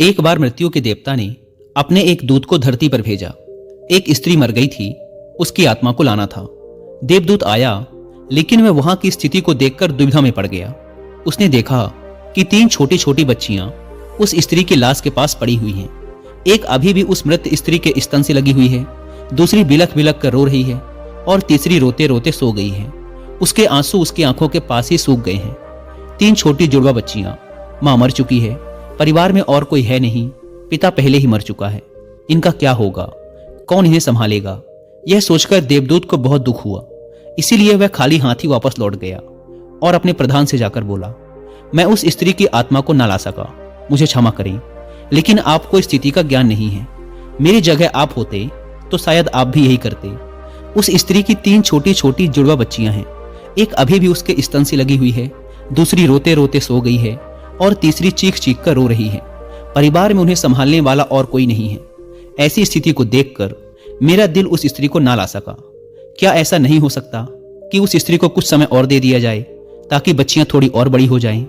एक बार मृत्यु के देवता ने अपने एक दूत को धरती पर भेजा। एक स्त्री मर गई थी, उसकी आत्मा को लाना था। देवदूत आया, लेकिन वह वहां की स्थिति को देखकर दुविधा में पड़ गया। उसने देखा कि 3 छोटी छोटी बच्चियां उस स्त्री की लाश के पास पड़ी हुई हैं। एक अभी भी उस मृत स्त्री के स्तन से लगी हुई है, दूसरी बिलख बिलख कर रो रही है और तीसरी रोते रोते सो गई है। उसके आंसू उसकी आंखों के पास ही सूख गए हैं। 3 छोटी जुड़वा बच्चियां, मां मर चुकी है, परिवार में और कोई है नहीं, पिता पहले ही मर चुका है। इनका क्या होगा, कौन इन्हें संभालेगा? यह सोचकर देवदूत को बहुत दुख हुआ। इसीलिए वह खाली हाथ ही वापस लौट गया और अपने प्रधान से जाकर बोला, मैं उस स्त्री की आत्मा को ना ला सका, मुझे क्षमा करें, लेकिन आपको इस स्थिति का ज्ञान नहीं है। मेरी जगह आप होते तो शायद आप भी यही करते। उस स्त्री की 3 छोटी छोटी जुड़वा बच्चियां हैं, एक अभी भी उसके स्तन से लगी हुई है, दूसरी रोते रोते सो गई है और तीसरी चीख चीख कर रो रही है। परिवार में उन्हें संभालने वाला और कोई नहीं है। ऐसी स्थिति को देखकर मेरा दिल उस स्त्री को ना ला सका। क्या ऐसा नहीं हो सकता कि उस स्त्री को कुछ समय और दे दिया जाए ताकि बच्चियां थोड़ी और बड़ी हो जाएं?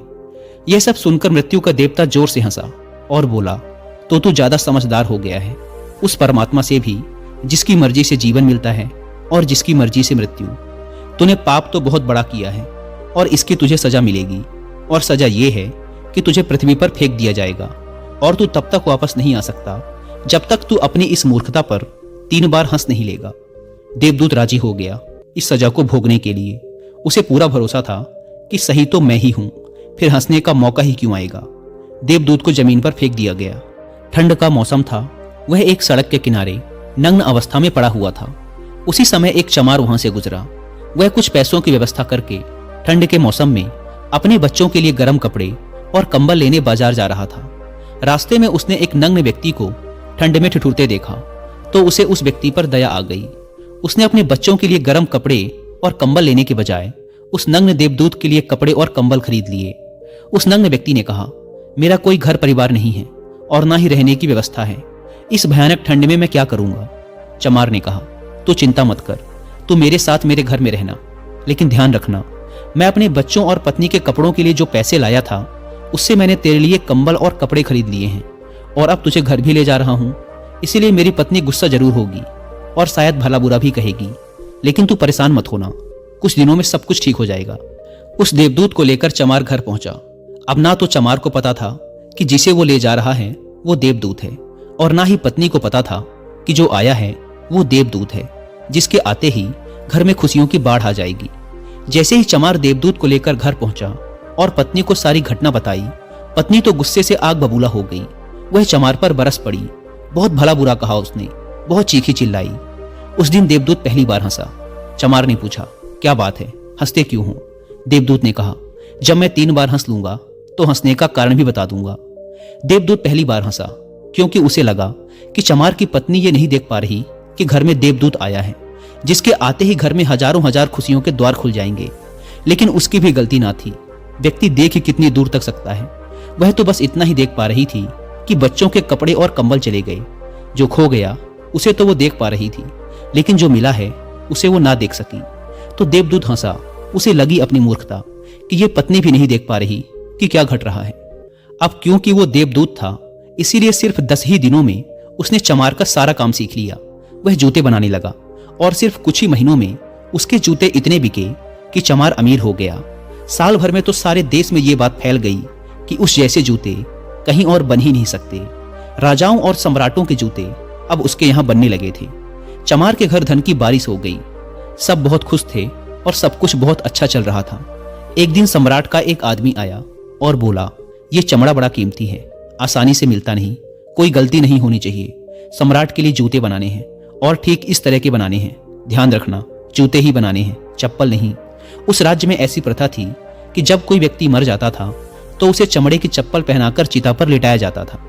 यह सब सुनकर मृत्यु का देवता जोर से हंसा और बोला, तो तू ज्यादा समझदार हो गया है। उस परमात्मा से भी जिसकी मर्जी से जीवन मिलता है और जिसकी मर्जी से मृत्यु। तूने पाप तो बहुत बड़ा किया है और इसकी तुझे सजा मिलेगी, और सजा यह है कि तुझे पृथ्वी पर फेंक दिया जाएगा और तू तब तक वापस नहीं आ सकता जब तक तू अपनी इस मूर्खता पर 3 बार हंस नहीं लेगा। देवदूत राजी हो गया इस सजा को भोगने के लिए। उसे पूरा भरोसा था कि सही तो मैं ही हूं, फिर हंसने का मौका ही क्यों आएगा। देवदूत को जमीन पर फेंक दिया गया। ठंड का मौसम था। वह एक सड़क के किनारे नग्न अवस्था में पड़ा हुआ था। उसी समय एक चमार वहां से गुजरा। वह कुछ पैसों की व्यवस्था करके ठंड के मौसम में अपने बच्चों के लिए गर्म कपड़े और कंबल लेने बाजार जा रहा था। रास्ते में उसने एक नग्न व्यक्ति को ठंड में ठिठुरते देखा तो उसे उस व्यक्ति पर दया आ गई। उसने अपने बच्चों के लिए गर्म कपड़े और कंबल लेने के बजाय उस नग्न देवदूत के लिए कपड़े और कंबल खरीद लिए। उस नग्न व्यक्ति ने कहा, मेरा कोई घर परिवार नहीं है और ना ही रहने की व्यवस्था है। इस भयानक ठंड में मैं क्या करूंगा? चमार ने कहा, तू चिंता मत कर, तू मेरे साथ मेरे घर में रहना, लेकिन ध्यान रखना, मैं अपने बच्चों और पत्नी के कपड़ों के लिए जो पैसे लाया था उससे मैंने तेरे लिए कंबल और कपड़े खरीद लिए हैं और अब तुझे घर भी ले जा रहा हूं। इसीलिए मेरी पत्नी गुस्सा जरूर होगी और शायद भला बुरा भी कहेगी, लेकिन तू परेशान मत होना, कुछ दिनों में सब कुछ ठीक हो जाएगा। उस देवदूत को लेकर चमार घर पहुंचा। अब ना तो चमार को पता था कि जिसे वो ले जा रहा है वो देवदूत है, और ना ही पत्नी को पता था कि जो आया है वो देवदूत है, जिसके आते ही घर में खुशियों की बाढ़ आ जाएगी। जैसे ही चमार देवदूत को लेकर घर पहुंचा और पत्नी को सारी घटना बताई, पत्नी तो गुस्से से आग बबूला हो गई। वह चमार पर बरस पड़ी। बहुत भला बुरा कहा उसने, बहुत चीखी चिल्लाई। उस दिन देवदूत पहली बार हंसा। चमार ने पूछा, क्या बात है, हंसते क्यों हो? देवदूत ने कहा, जब मैं 3 बार हंस लूंगा तो हंसने का कारण भी बता दूंगा। देवदूत पहली बार हंसा क्योंकि उसे लगा कि चमार की पत्नी ये नहीं देख पा रही कि घर में देवदूत आया है, जिसके आते ही घर में हजारों हजार खुशियों के द्वार खुल जाएंगे। लेकिन उसकी भी गलती ना थी। व्यक्ति देख ही कितनी दूर तक सकता है। वह तो बस इतना ही देख पा रही थी कि बच्चों के कपड़े और कंबल चले गए। जो खो गया उसे तो वो देख पा रही थी, लेकिन जो मिला है उसे वो ना देख सकी। तो देवदूत हंसा। उसे लगी अपनी मूर्खता कि ये पत्नी भी नहीं देख पा रही कि क्या घट रहा है। अब क्योंकि वो देवदूत था, इसीलिए सिर्फ 10 ही दिनों में उसने चमार का सारा काम सीख लिया। वह जूते बनाने लगा और सिर्फ कुछ ही महीनों में उसके जूते इतने बिके कि चमार अमीर हो गया। साल भर में तो सारे देश में ये बात फैल गई कि उस जैसे जूते कहीं और बन ही नहीं सकते। राजाओं और सम्राटों के जूते अब उसके यहां बनने लगे थे। चमार के घर धन की बारिश हो गई। सब बहुत खुश थे और सब कुछ बहुत अच्छा चल रहा था। एक दिन सम्राट का एक आदमी आया और बोला, ये चमड़ा बड़ा कीमती है, आसानी से मिलता नहीं, कोई गलती नहीं होनी चाहिए। सम्राट के लिए जूते बनाने हैं और ठीक इस तरह के बनाने हैं। ध्यान रखना, जूते ही बनाने हैं, चप्पल नहीं। उस राज्य में ऐसी प्रथा थी कि जब कोई व्यक्ति मर जाता था तो उसे चमड़े की चप्पल पहनाकर चिता पर लिटाया जाता था।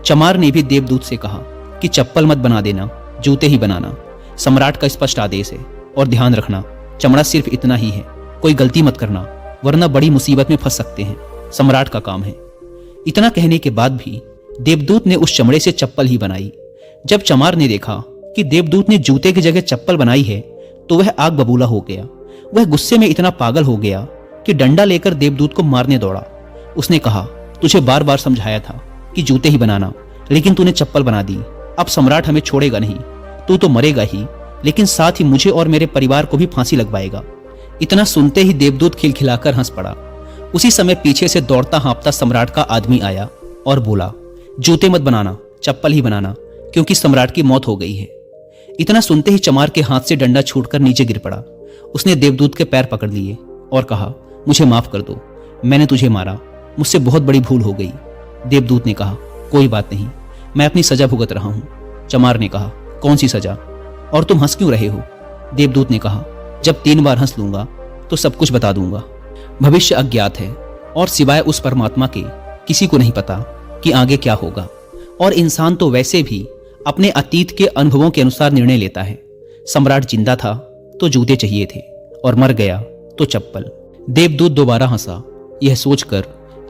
चमार ने भी देवदूत से कहा कि चप्पल मत बना देना, जूते ही बनाना। सम्राट का स्पष्ट आदेश है, और ध्यान रखना, चमड़ा सिर्फ इतना ही है, कोई गलती मत करना, वरना बड़ी मुसीबत में फंस सकते हैं। सम्राट का काम है। इतना कहने के बाद भी देवदूत ने उस चमड़े से चप्पल ही बनाई। जब चमार ने देखा कि देवदूत ने जूते की जगह चप्पल बनाई है तो वह आग बबूला हो गया। वह गुस्से में इतना पागल हो गया कि डंडा लेकर देवदूत को मारने दौड़ा। उसने कहा, तुझे बार बार समझाया था कि जूते ही बनाना, लेकिन तूने चप्पल बना दी। अब सम्राट हमें छोड़ेगा नहीं, तू तो मरेगा ही, लेकिन साथ ही मुझे और मेरे परिवार को भी फांसी लगवाएगा। इतना सुनते ही देवदूत खिलखिलाकर हंस पड़ा। उसी समय पीछे से दौड़ता हाँफता सम्राट का आदमी आया और बोला, जूते मत बनाना, चप्पल ही बनाना, क्योंकि सम्राट की मौत हो गई है। इतना सुनते ही चमार के हाथ से डंडा छूटकर नीचे गिर पड़ा। उसने देवदूत के पैर पकड़ लिए और कहा, मुझे माफ कर दो, मैंने तुझे मारा, मुझसे बहुत बड़ी भूल हो गई। देवदूत ने कहा, कोई बात नहीं, मैं अपनी सजा भुगत रहा हूं। चमार ने कहा, कौन सी सजा, और तुम हंस क्यों रहे हो? देवदूत ने कहा, जब 3 बार हंस लूंगा तो सब कुछ बता दूंगा। भविष्य अज्ञात है और सिवाय उस परमात्मा के किसी को नहीं पता कि आगे क्या होगा, और इंसान तो वैसे भी अपने अतीत के अनुभवों के अनुसार निर्णय लेता है। सम्राट जिंदा था तो जूते चाहिए थे, और मर गया तो चप्पल। देवदूत दोबारा हंसा, यह सोचकर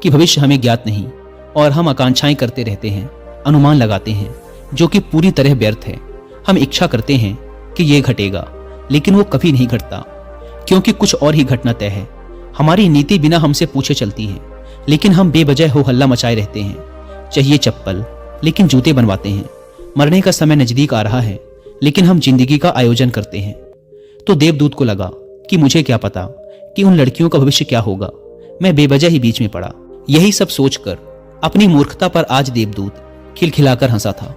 कि भविष्य हमें ज्ञात नहीं और हम आकांक्षाएं करते रहते हैं, अनुमान लगाते हैं, जो कि पूरी तरह व्यर्थ है। हम इच्छा करते हैं कि यह घटेगा, लेकिन वो कभी नहीं घटता, क्योंकि कुछ और ही घटना तय है। हमारी नीति बिना हमसे पूछे चलती है, लेकिन हम बेवजह हो हल्ला मचाए रहते हैं। चाहिए चप्पल, लेकिन जूते बनवाते हैं। मरने का समय नजदीक आ रहा है, लेकिन हम जिंदगी का आयोजन करते हैं। तो देवदूत को लगा कि मुझे क्या पता कि उन लड़कियों का भविष्य क्या होगा, मैं बेवजह ही बीच में पड़ा। यही सब सोचकर अपनी मूर्खता पर आज देवदूत खिलखिलाकर हंसा था।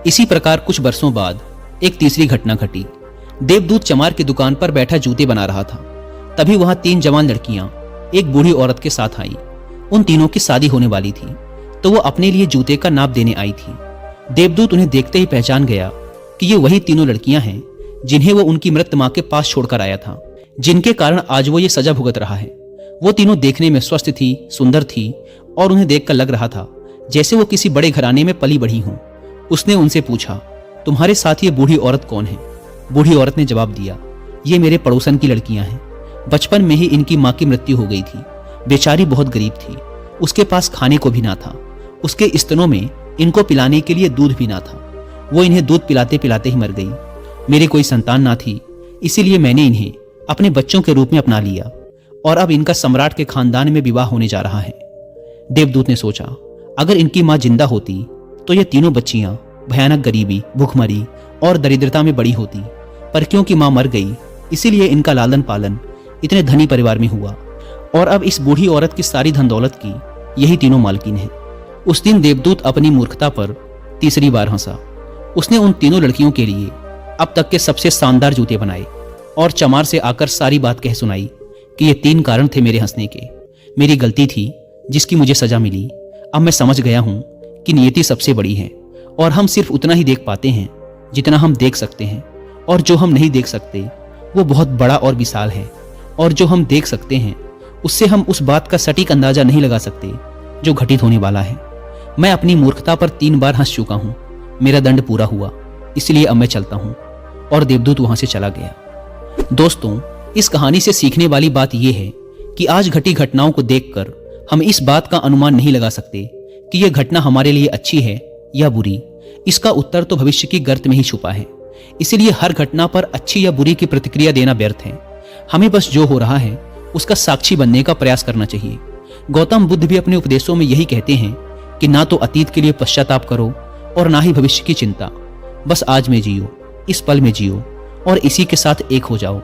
इसी प्रकार कुछ वर्षों बाद एक तीसरी घटना घटी। देवदूत चमार की दुकान पर बैठा जूते बना रहा था। तभी वहां 3 जवान लड़कियां एक बूढ़ी औरत के साथ आईं। उन तीनों की शादी होने वाली थी, तो वो अपने लिए जूते का नाप देने आई थी। देवदूत उन्हें देखते ही पहचान गया कि ये वही तीनों लड़कियां हैं जिन्हें वो उनकी मृत मां के पास छोड़कर आया था, जिनके कारण आज वो ये सजा भुगत रहा है। वो तीनों देखने में स्वस्थ थी, सुंदर थी, और उन्हें देखकर लग रहा था जैसे वो किसी बड़े घराने में पली बढ़ी हों। उसने उनसे पूछा, तुम्हारे साथ ये बूढ़ी औरत कौन है? बूढ़ी औरत ने जवाब दिया, ये मेरे पड़ोसन की लड़कियां हैं। बचपन में ही इनकी मां की मृत्यु हो गई थी। बेचारी बहुत गरीब थी, उसके पास खाने को भी ना था। उसके स्तनों में इनको पिलाने के लिए दूध भी ना था। वो इन्हें दूध पिलाते पिलाते ही मर गई। मेरे कोई संतान ना थी, इसीलिए मैंने इन्हें अपने बच्चों के रूप में अपना लिया, और अब इनका सम्राट के खानदान में विवाह होने जा रहा है। देवदूत ने सोचा, अगर इनकी मां जिंदा होती तो ये तीनों बच्चियां भयानक गरीबी, भूखमरी और दरिद्रता में बड़ी होती, पर क्योंकि मां मर गई, इसीलिए इनका लालन पालन इतने धनी परिवार में हुआ, और अब इस बूढ़ी औरत की सारी धन दौलत की यही तीनों मालकिन हैं। उस दिन देवदूत अपनी मूर्खता पर तीसरी बार हंसा। उसने उन तीनों लड़कियों के लिए अब तक के सबसे शानदार जूते बनाए और चमार से आकर सारी बात कह सुनाई कि ये 3 कारण थे मेरे हंसने के। मेरी गलती थी जिसकी मुझे सजा मिली। अब मैं समझ गया हूं कि नियति सबसे बड़ी है, और हम सिर्फ उतना ही देख पाते हैं जितना हम देख सकते हैं, और जो हम नहीं देख सकते वो बहुत बड़ा और विशाल है, और जो हम देख सकते हैं उससे हम उस बात का सटीक अंदाजा नहीं लगा सकते जो घटित होने वाला है। मैं अपनी मूर्खता पर 3 बार हंस चुका हूं। मेरा दंड पूरा हुआ, इसलिए अब मैं चलता हूं। और देवदूत वहां से चला गया। दोस्तों, इस कहानी से सीखने वाली बात यह है कि आज घटी घटनाओं को देखकर हम इस बात का अनुमान नहीं लगा सकते कि यह घटना हमारे लिए अच्छी है या बुरी। इसका उत्तर तो भविष्य की गर्त में ही छुपा है। इसलिए हर घटना पर अच्छी या बुरी की प्रतिक्रिया देना व्यर्थ है। हमें बस जो हो रहा है उसका साक्षी बनने का प्रयास करना चाहिए। गौतम बुद्ध भी अपने उपदेशों में यही कहते हैं कि ना तो अतीत के लिए पश्चाताप करो और ना ही भविष्य की चिंता। बस आज में जियो, इस पल में जियो, और इसी के साथ एक हो जाओ।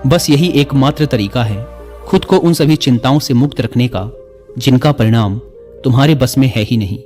बस यही एकमात्र तरीका है खुद को उन सभी चिंताओं से मुक्त रखने का जिनका परिणाम तुम्हारे बस में है ही नहीं।